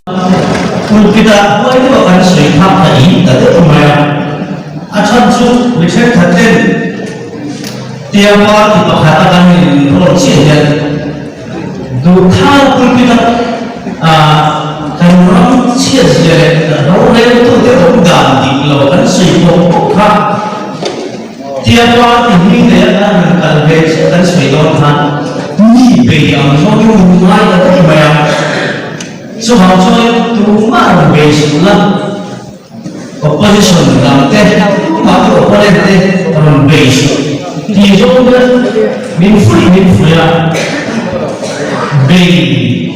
kita buat itu akan sering tadi tadi kemarin acan tu macam tadi tiap hari dikatakan ini kalau siapa duka pun kita kan orang siapa orang itu dia orang ganti kalau kan sering buka tiap hari ini dia kan kalau kan sering orang ni bayang so tu mulai tadi bayang so how so tu mana base lah opposition dalam teh maka opponent teh dalam base dia juga minful ya base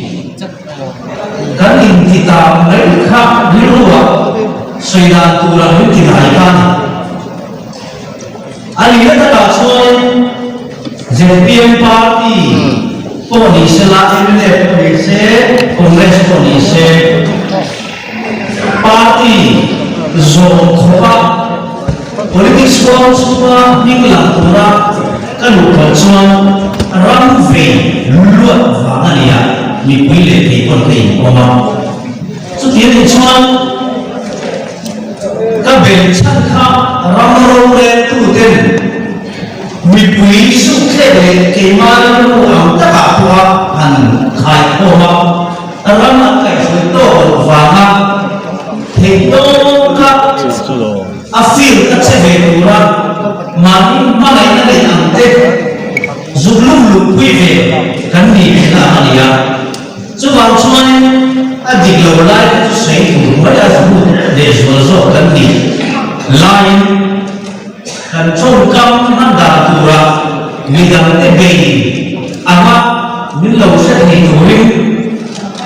kan kita mereka di luar sudah turun kita ikan alih kata soal JPM party polisi lah MLA polisi kongres polisi party zon kota politik semua hilang turun kan bukan cuma runway luar vangan ya dipilih di penting omong setiap cuma kebencian ramai itu kan Mipuisu kere kemana lu angkat apa han kai koma rama kai suito fanga hito ka afir kacebe pura mani mana ina ante zulum lu kuive kan ni na ania cuman cuman adik lo lai tu sei tu wala tu desmozo kan ni lain dan congkam nanda tura midang tebe ama milau sedih turing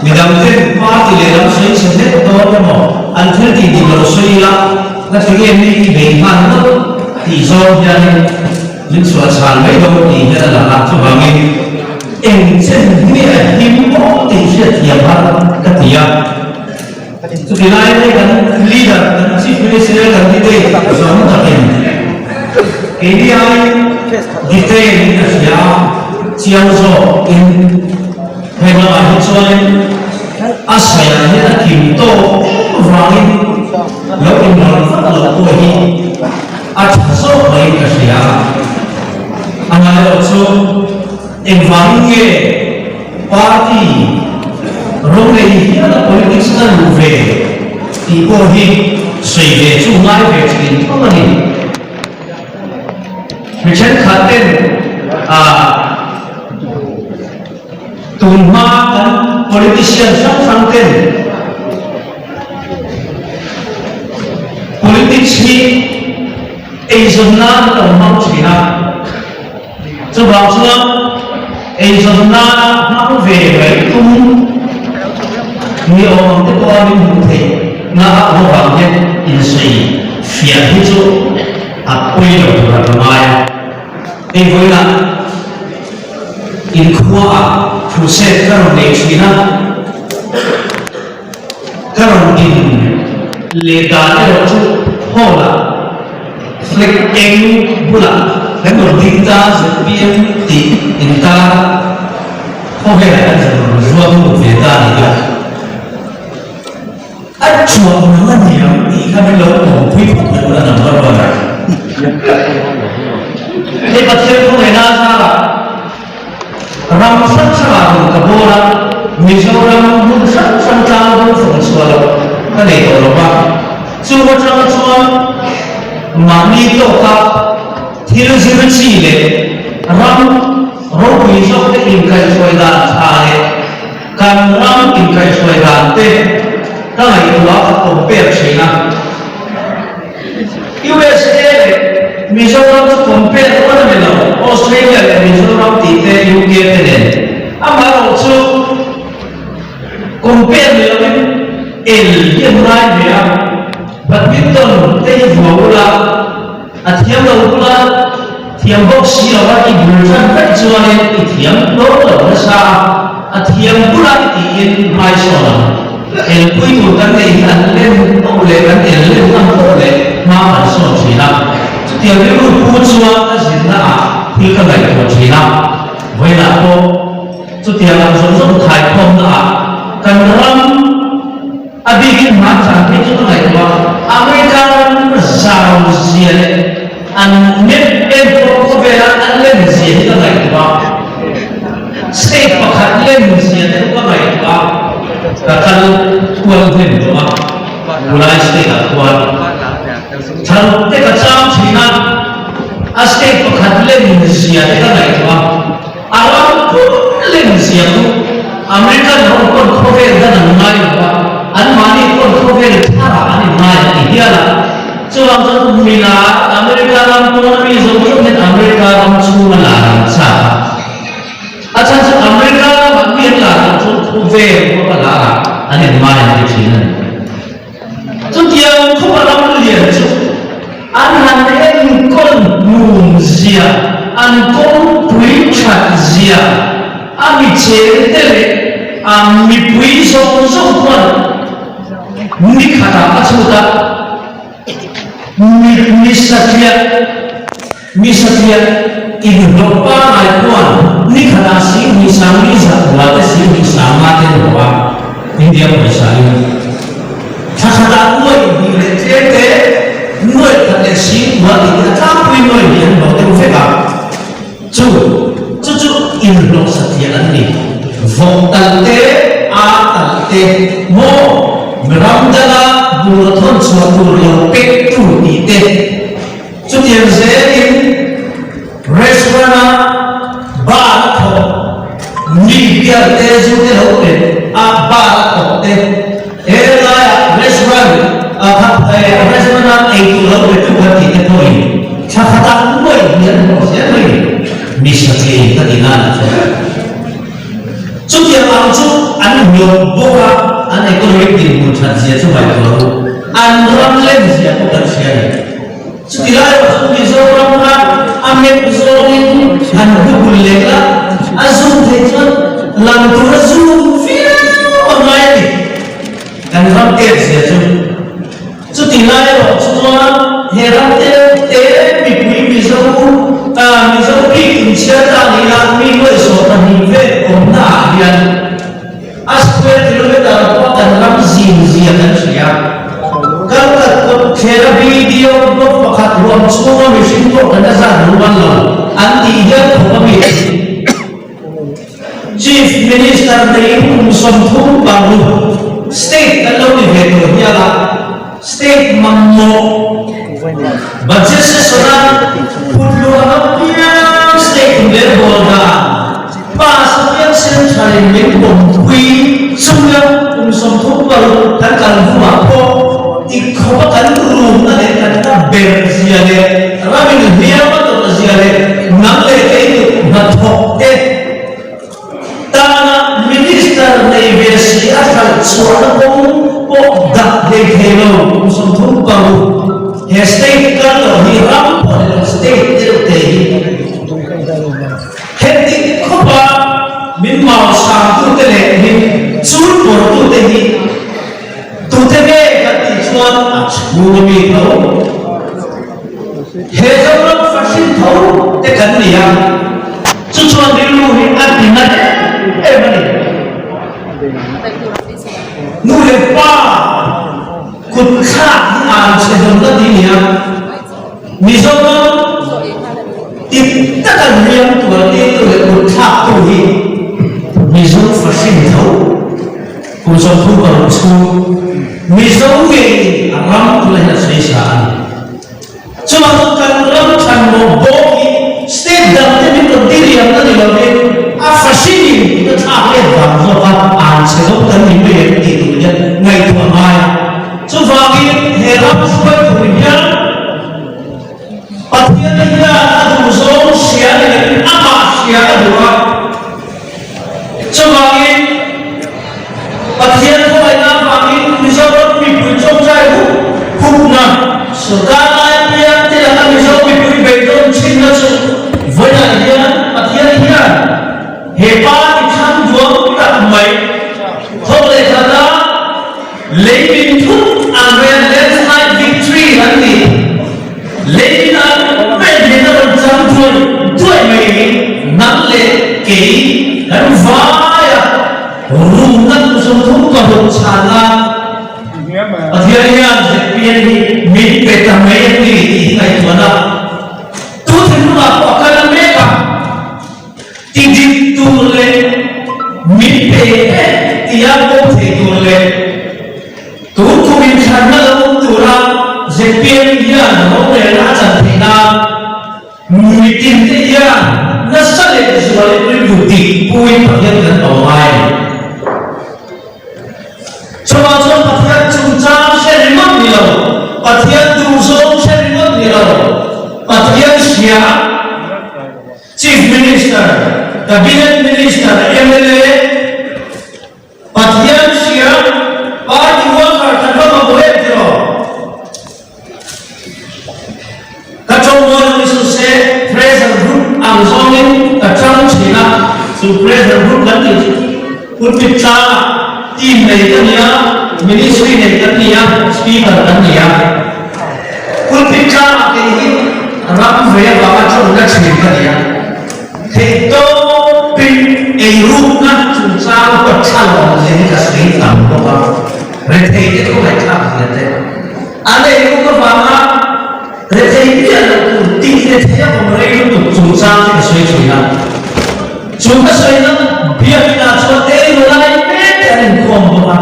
midang tebe parti lelam soi sedih toh mo antar di milau soi la nanti ini behind tu tiso jadi linsuat sangai dong di dalam langsung bangin engsen ini himpo tiada tiap ketiak tu bilai kan leader dan chief minister kan tidak sama tak KDI detail Asia Cianzo in Hema Hotsoin Asaya ni Kimto Rangin Lokin Rangin Lokohi Atso Baik Asia Angai also Envange Party Rongei Hiana Politics na Luve Ipohi Sui Chungai Vetin Komani Macam khatin tunma kan politician sang-sangkin politik ni ezona termau China sebab sebab ezona nak veri tum ni orang tu orang mute nak orang yang insai fiat itu apa yang bermaya với là in khoa phụ xe các đồng đề truy nã các đồng in lệ đá để đọc chú hồ là flick em bù là cái đồng tin ta dự biến tí in ta không hề là ruộng một phía ta này cả anh chuộng nó là nhiều thì các bên lớn của quý phục nữa là nằm ở đâu này thế bच्चे को लेना सारा रामसर सवाल कबोरा मिजोरम मुंसर संचार दो फंसवालो कने तो लोगा चुवा चुवा चुवा मानी तो का थिर जिर चीले राम रोगी जो के इनका सोयदा छाए kan ram inkai soidante kai tua compare China USA Mizoram to compare one minute Australia and Mizoram tite UK tenen amar also compare level el yenai mea badminton te vola athiam la thiam boxi la ki bulsan ka chuane thiam lo lo sa athiam pula ti in mai sona el pui tu kan nei an len to le kan el len nam to le ma an so china tiang le lu pu chua a sin na a thil ka lai to china voi na ko chu tiang am so so thai khom na kan ram abigin mata itu ngai tua Amerika zau zia an net info bela an len zia itu ngai tua state pakat len zia itu ngai tua kakal tuan len tua mulai state tuan kalau kita cakap Cina state pakat len zia itu ngai tua awam pun len zia tu Amerika pun kowe dan ngai tua an mani pun kowe thara an ngai dia lah Cuba tu mila Amerika ram pun ni sebelum ni Amerika ram cuma lah sah. Acha tu Amerika ram ni lah tu kowe kowe lah ane mana ni Cina. Tu dia kowe ram lihat tu an hande kon muzia an kon puicat zia ami cere ami pui so kon ni kata apa sudah misatria ibu bapa ayuan ni kata si misami zatwa si misama tenwa India bersama cakap noi di lecete noi kata si buat kita tapi noi dia bawa tefeka cu ibu satria ni vokante atate mo meramdala buatan suatu lopek tu ite, cucian zein restoran bar ko ni biar tezu te hote bar ko te era restoran restoran itu lopek tu hati te toi, cakap moi dia mau siapa ni, misalnya tadi nana, cucian langsung anu nyoba an ekonomi di mutan sia tu baik kalau an orang lain sia bukan sia sekiranya waktu bisa orang nak ambil zoning an hubul lega azum tejan lalu azum film online dan orang sia tu sekiranya waktu orang heran bikui bisa bikin cerita ni lah ni soal ni kona dia aspek kilometer dan ramzin ziyadan siap kalau kira video blog pakat ruang semua mesin tu ada satu ruang lalu anti dia kami Chief Minister dari Musontung baru state kalau ni betul dia lah state mampu budget seseorang perlu apa state berboda pas yang central mempunyai semua unsur baru dan kalau apa ikutkan rumah dan kita berziarah kami dia betul berziarah nampak itu betul tanah minister negeri asal suatu dah dekelo unsur baru state kalau hiram pada state itu hendi kopa min mau satu tele min sur portu tehi tu tele kati chuan mumi tau hezam fasin tau te kan niya chuan dilu hi adina mani nu le pa kut kha an chedom da dinia mizono takkan yang tuan itu berhak tuhi mizum fasin tahu unsur tu bercu mizum ni alam tulah nasisaan cuma bukan dalam canggung boki state dalam ini berdiri yang tadi lagi fasin ini kita tahu bahawa ansur dan ini itu dia ngai tuan mai cuma ini heran sebab punya Patian dia ada musuh siapa ni apa siapa dua sebagai patian kau yang bagi misalnya mimpi jomjai hukna segala yang tidak akan bisa mimpi beton Cina tu banyak dia patian dia hebat ikan dua tak baik boleh kata lebih tu ambil landslide victory nanti लेकिन अब मैं नितर जंतुन दुई में नल्ले के हर वाया रूनत सुधु कहो छाला Athia yang sepian ni mid peta main ni ingai tuana. Tu thinu apa kalau mereka tinggi tu le mid peta tiap tu le. Tu kumin sana lalu turang sepian yang orang raja tina mitin dia nasale sesuatu bukti puin bagian dan awal. Coba patian cungcang serimat ni lo, patian dusung serimat ni lo, patian siap chief minister, cabinet minister, MLA, patian siap parti worker tanpa membuat lo. Kacau orang itu se pressure group angzongin kacau Cina, su pressure group nanti pun pecah. Team này cái gì á, ministry này cái gì á, speaker cái gì á, quân phi cha cái gì, làm về vào trong cái chuyện cái gì á, thì tôi pin ấy lúc đó chúng ta có cha làm gì cái sự làm của họ, rồi thì cái tôi lại làm gì thế, anh ấy cũng có vào mà, rồi thì cái là cũng tin cái thế là một cái lúc chúng ta cái suy nghĩ đó, chúng ta suy nghĩ biết là cho thế rồi lại yang kompa,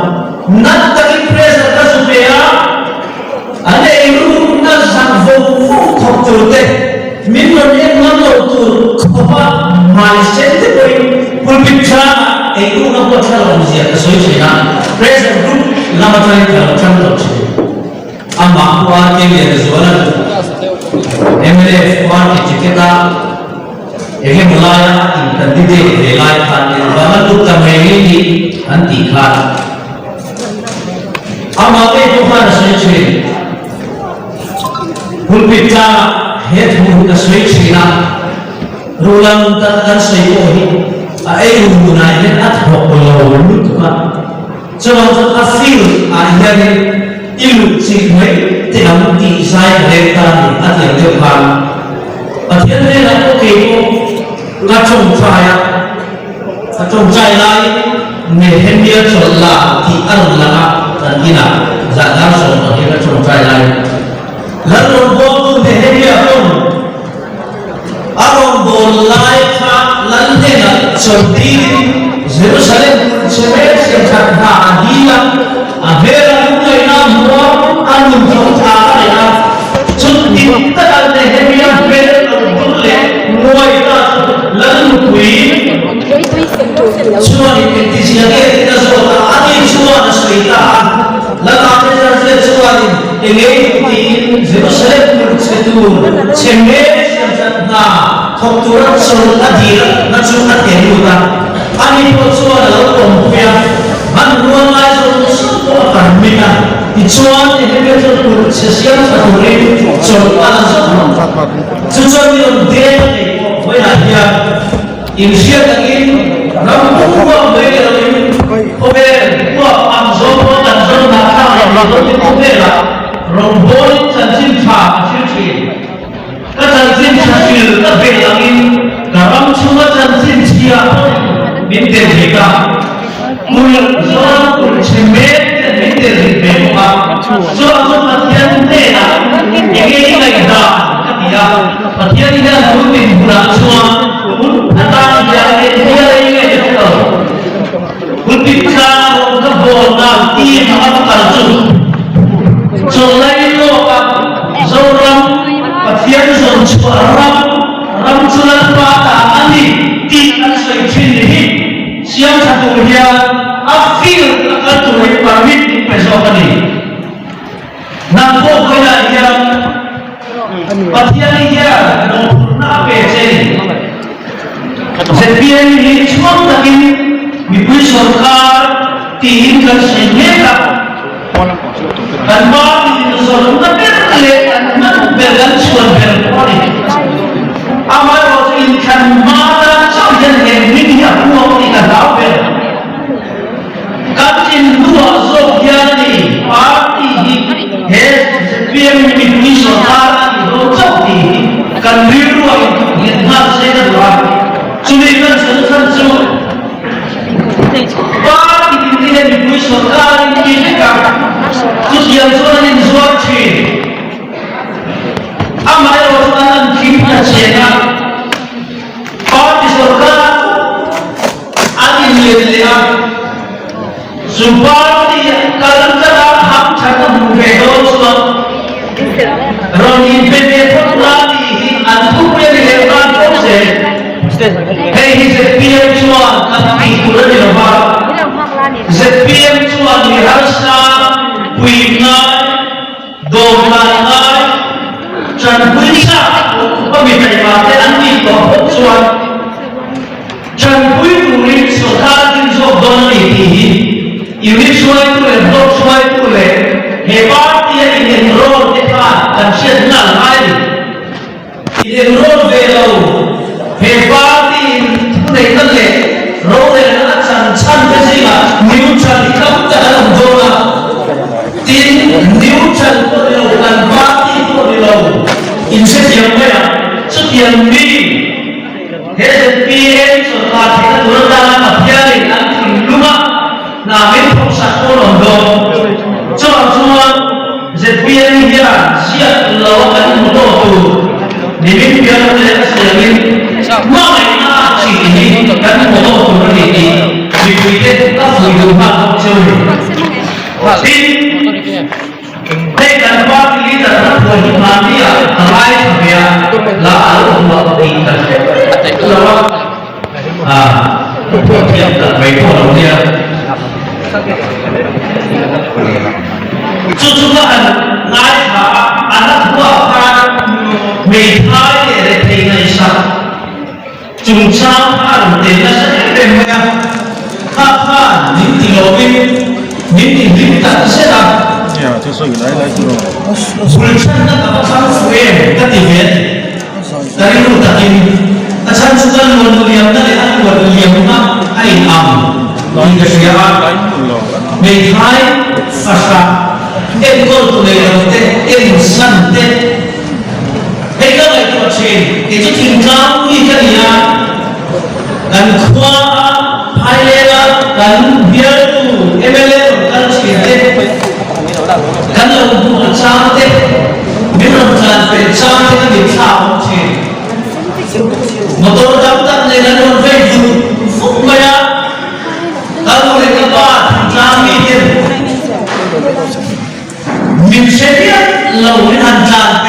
nak taki pressure ka supaya, ane iru na sanfo kok turte, minum yang mana tur kopa mindset tu pun pulpitcha, iru na buat kalau mesti ada solusinya, pressure group lama cari kalau contoh sih, amma kuat yang jualan, MLA kuat kita. Ini mulai tadi deh mulai kan bahkan tuh kami ini anti kan amate bukan switch pulpita head bukan switch na rulang tak switch ai rumuna ini atau kalau lut kan sebab afil akhirnya ilu sih tidak mesti saya letak atau yang depan akhirnya aku kebo ngacung cai lai nehen dia cola di arla dan ina zadar so dia ngacung cai lai lalu botu nehen dia pun arong bolai ka lantena sorti Jerusalem sebenarnya sejarah adila abera mulai namua anu jauh ya cuti tak nehen dia bera boleh mulai lalu kui semua ini siapa kita semua ada semua nasrita lalu ada semua ini di Jerusalem setur cemeh na fakturan seluruh hadir nasuhat yang luar ani pun semua lalu kompea manual lain semua akan minta dijual ini betul sesiap satu ribu coba tujuan yang dia wajah Indonesia lagi, namun bukan mereka lagi, ober, buat amzon nakal, amzon itu oberlah, rombol janjin cah, cincin, janjin cacil, tapi lagi, dalam semua janjin siapa, minta mereka, mula seorang cemet, minta mereka, seorang matian tena, ini lagi dah, dia, matian dia mungkin bukan semua. Antara dia ini itu, berbicara kebon nanti apa terjun, selain lokal, seorang patian seorang surat pada nanti tidak seperti siang satu dia akhir akan turun pamit besok ini. Nampak kena dia patian dia pernah bersih. Sepian ini cuma lagi ibu सरकार तीन कर सेनेगा अनबार ini soal ngeberle ngebergan soal berpori amal waktu inkan mana sahaja yang ini aku mau tidak tahu kancing dua zogyani parti sepian ibu सरकार itu jadi kan biru itu ingat saya dua Suliman sensan Parti ini ibu सरकार ini kan terus yang chuan in zuar thi amai ro tan khim na chena party sarkar ani le Subati kalantara ham chakam vedo chuan roni bebe photani antu pe le ban pose hey is a pm chuan kan ki kurani ba is a pm chuan ni harsa puina domlanai chan puisa ko mi tai ba te an ni ko chuan chan pui muri so ta din so don ni ti unit suai tu le block suai tu le he party in enroll te ka kan shet na lai enroll ve lo he party tu le kan le ro le na chan chan ke si ga new chan kam ta lam do na tin new chan ko le kan party ko le lo in se yang me ya su yang mi he se pm so ta te ka dur da na pya le an tin luma na min phong sat ko lo do cho chuan zpn hia sia lo kan mo do tu ni min pia lo le sa min ma mai na chi ni kan mo do tu ni ni vi te ta fu du ma cheu ni tin đây kan ba li da na ko ni ma ni ya ai ya la al ma ti ta lo tiap tak baik orang dia Cucukan naik anak buah kan meithai để thấy ngày sau chúng sao ăn đến là sẽ đem ra khác khác những tình lỗi những tình vinh tận sẽ làm buổi sáng đã có sáng suy các tình viên dari lu takin asan sudah menguliam dari aku berliam nak ai am hingga siapa meithai fasa gol tu le te san te cái này có chuyện thì chúng tình cảm như thế này dan khua hai lê dan biar tu MLA dan chuyện te dan lo buat sao te biar orang về sao te kan bị sao chuyện motor dapat dengan orang Facebook fuk maya kalau mereka buat kami dia min sedia lau dengan jangan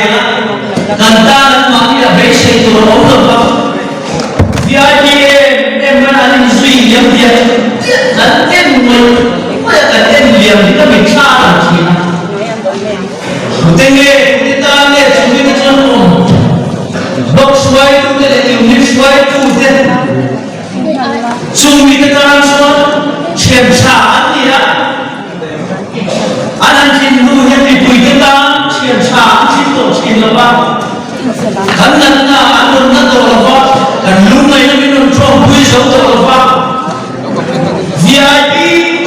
kantaran mami ada basic tu orang apa dia mana ada zui yang dia dan mana kan dia kita bicara sih tengok kita ni cuma macam box white tu le unit white tu je cuma kita transfer siapa dia anak Hindu yang dibuat kita siapa situ siapa kanan na anun na to apa dan lumai na minum trombu jauh to apa VIP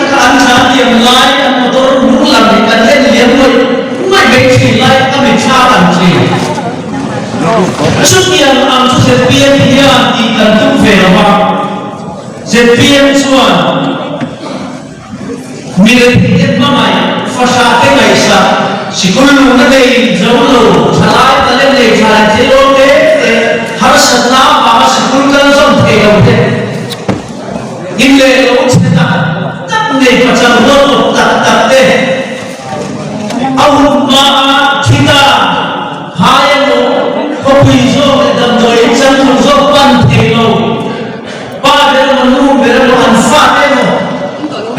tekan saat yang lain motor mulan ikan dia mai besi lain kami caran sih Sekian ang ZPM dia di kantung Vera ZPM suan milik mamai fasate kaisa sikulu na dei jaulo salai tale le chala chelo te har satna ba sikul kan som the gaude inle lo cheta tak ne pacham lo tak te au ma kita hayamo kopi zo dam doi chang zo pan thelo pa de manu bere an fa te no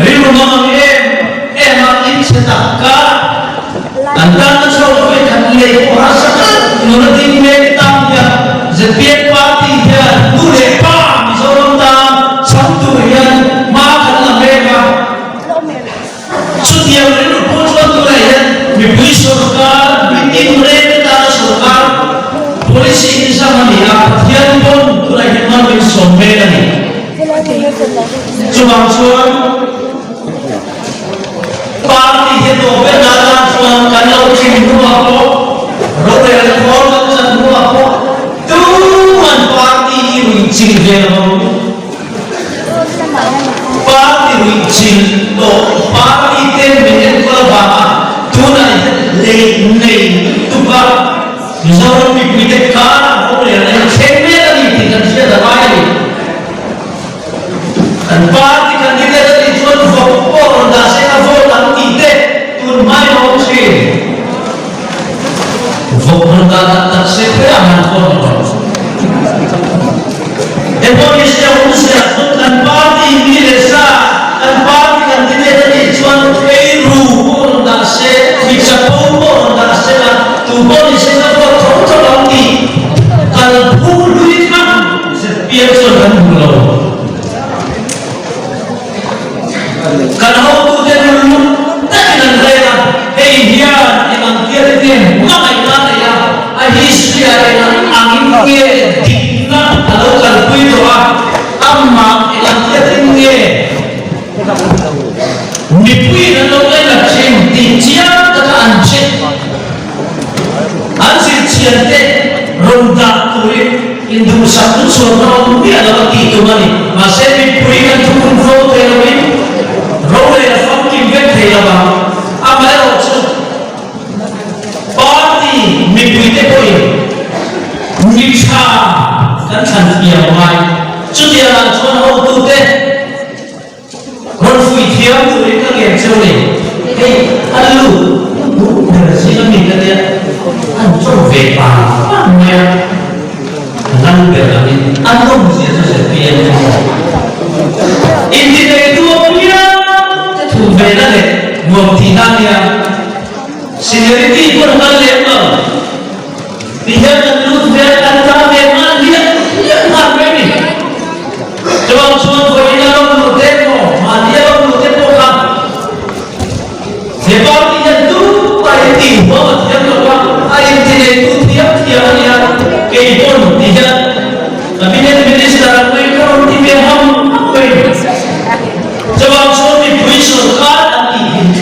rimu ma ma in cheta ka anda na so pe kan le ora sa no tin me tam ya zpm party ya tu le pa mi so ta sam tu yan ma kan la me ka chutia re no po so tu le yan mi pui sarkar mi tin re ta sarkar polisi insama ni a thian bon tu lai ma mi so me la ni chuang chuan party itu benar suam kalau cinta aku, roda orang cinta aku, tuan party runcing dia, party runcing, to party ten minit kalau bawa, tuan đây này tụi ba rồi mình bị cái cá không lẽ này xem mấy cái gì thì cần sẽ là ai anh ba thì cần đi cái gì cho nó vô rồi đã sẽ là vô làm gì thế tụi mai nó sẽ vô rồi đã sẽ phải làm con rồi em có biết sao cũng sẽ anh ba thì nghĩ là sao anh ba thì cần đi cái gì cho nó cái rù rồi đã sẽ bị sập rồi đã sẽ là tụi con thì sẽ là vô thấu cho lòng gì kalau puluh kan setiap seorang pulau kalau tu dia dulu tak dengan saya hey dia yang dia dia mana ya ahis dia yang angin dia dina kalau kalau itu amma yang dia tinggi nipui dan orang lain cem dia kata anjing anjing ciante ronda tuh Indo satu suara dia adalah itu mani masih diberikan tukun vote ini roda yang funky vete ya bang apa yang itu party mimpi koi misha dan santia mai jadi orang suara itu deh konflik dia tuh itu yang cewek hey alu dari sini dia anjur vepa ya Nang berani, anda mesti sesuai yang ini itu punya tu bela le, muktihan ya, seniority pun hal level, dia menurut dia antara memang dia apa ini, coba boleh dalam tempo, dia dalam tempo kan, sebab dia tu pada tiba dia berapa, ini itu dia kehidupan dia tapi dia tidak sedang mereka tidak apa ini sebab suami berisukan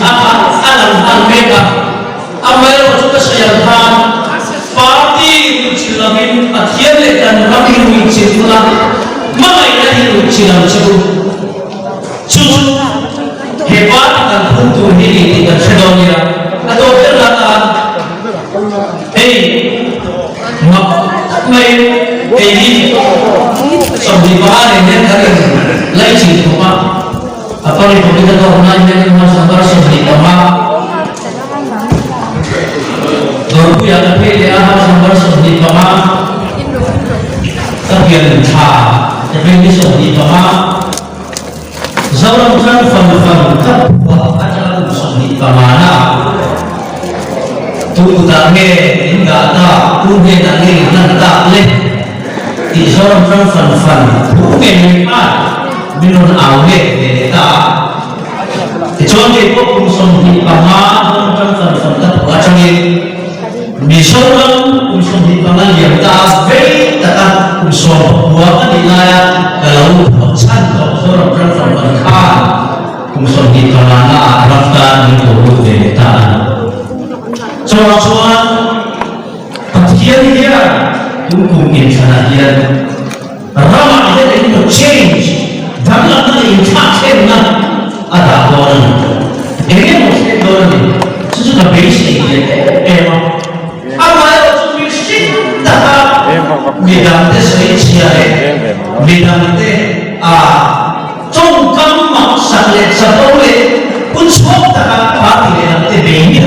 apa alam mereka apa yang kita sayangkan parti ucilamin akhirnya dan kami ucilan mengenai ucilan sebut hebat dan untuk ini tidak sedonya atau berkata mấy cái gì xong thì có ai đến cái lấy chỉ của mà apa yang kita tahu namanya masalah seperti apa dulu yang terpilih masalah seperti apa tapi yang tapi ini seperti apa zaman kan fan kan acara seperti mana tu tange hingga tak punya tange nanti leh di seorang fan punya memang minum awet deta kecuali pun sumber pangan fan tak macam ni di seorang sumber pangan yang tak baik tak sumber buat nilai kalau pesan seorang fan kan sumber pangan raftan itu deta soal-soal dia hukum insana dia ramai dia itu change dalam ini takkan ada orang ini mesti orang sesuatu basic dia apa yang harus basic tak bidang deskripsi bidang itu jangka masa sepuluh pun semua tak pasti nanti begini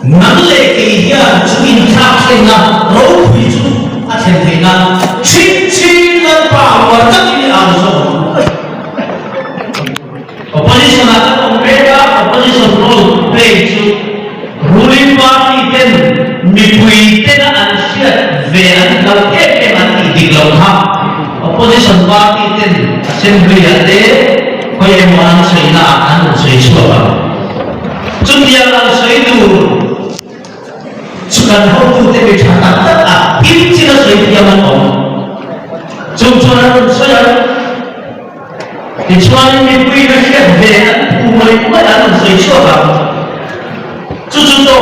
nangle dia cuma takkan roh itu akhirnya cincin power tapi langsung opposition atau mereka opposition role play itu ruling party dan mipuiten ansiat vean kalau nanti di gelap opposition party dan assembly ada kaya orang China anu sesuatu cuma yang itu sudah waktu itu bercakap, ini jelas dia mahu. Cuma saya, kecuali mimpi mereka dengan umur ada sesuatu. Cuma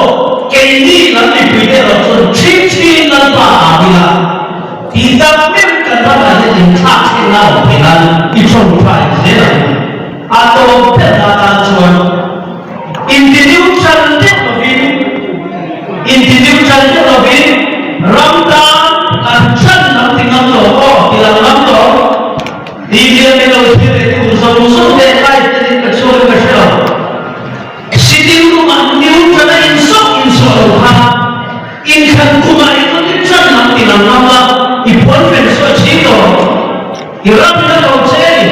kini nanti kita langsung cincin nampak bila tidak mungkin ada yang tak kenal dengan itu saja. Atau perkataan cuma individu cantik begini. individual ke robin ramda kanchan nanti ngamlo oh tilang ngamlo dia melo sire tu solution de kai tadi kecil kecil sidin rumah neutral insok ha inkan rumah itu dican nanti ngamla ipon penso cito iram na lojei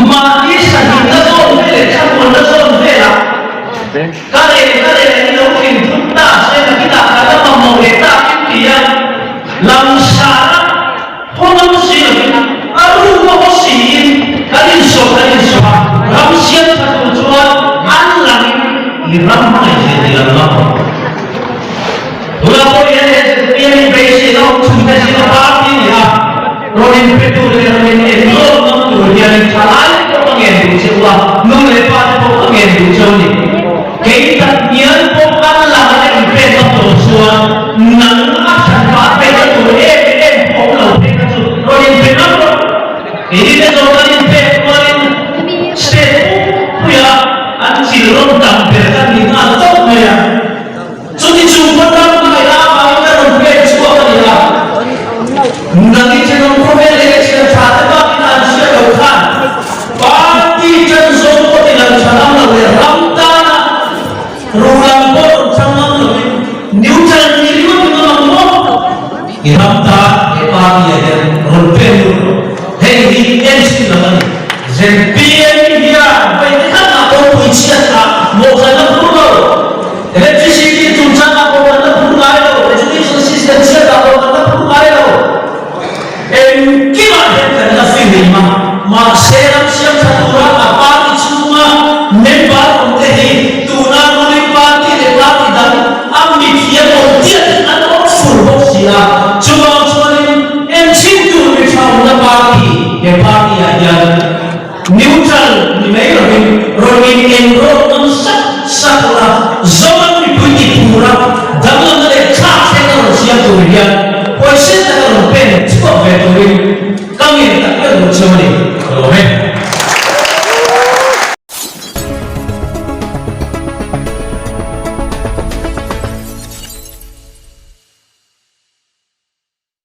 mati sakit zon vele cakon zon vela kare ini lokin tunda saya kita kata mau kita dia langsara honam sih aru mau sih kalin so ramsian satu jual alang liram aja di dalam Dua poin yang basic itu sudah kita pahami ya. Rolling petrol dengan ini belum yang salah itu pengen dicoba, nulepas itu pengen dicoba. Kita niat bukan lah yang petrol semua, nang akan pakai petrol pola petrol rolling petrol. Ini tu rolling petrol step punya anjir rondang berkan di atas punya. Jadi jumpa Nanti jangan komen lagi jangan cakap kita sudah lakukan. Parti jangan sombong tidak salam lagi. Ramdan, ruang pun jangan lagi. Neutral diri pun jangan mau. Ramdan, parti ada rolpen dulu. Hei ini NC lagi. ZPM dia, baik kan apa pun siapa mau kena perlu. Electricity tu jangan mau kena perlu ayo. Education system siapa mau kena perlu ayo. Kira kita nak faham masalah siapa satu orang apa semua member untuk tunan oleh parti dan ambil dia dia tidak full sila cuma ni MC tu macam parti aja neutral ni mereka rolling enroll sekolah zaman dibuat pura dalam mereka sekarang siapa tu dia. Posisi dalam pen cukup betul. Kami tak perlu cuma ni.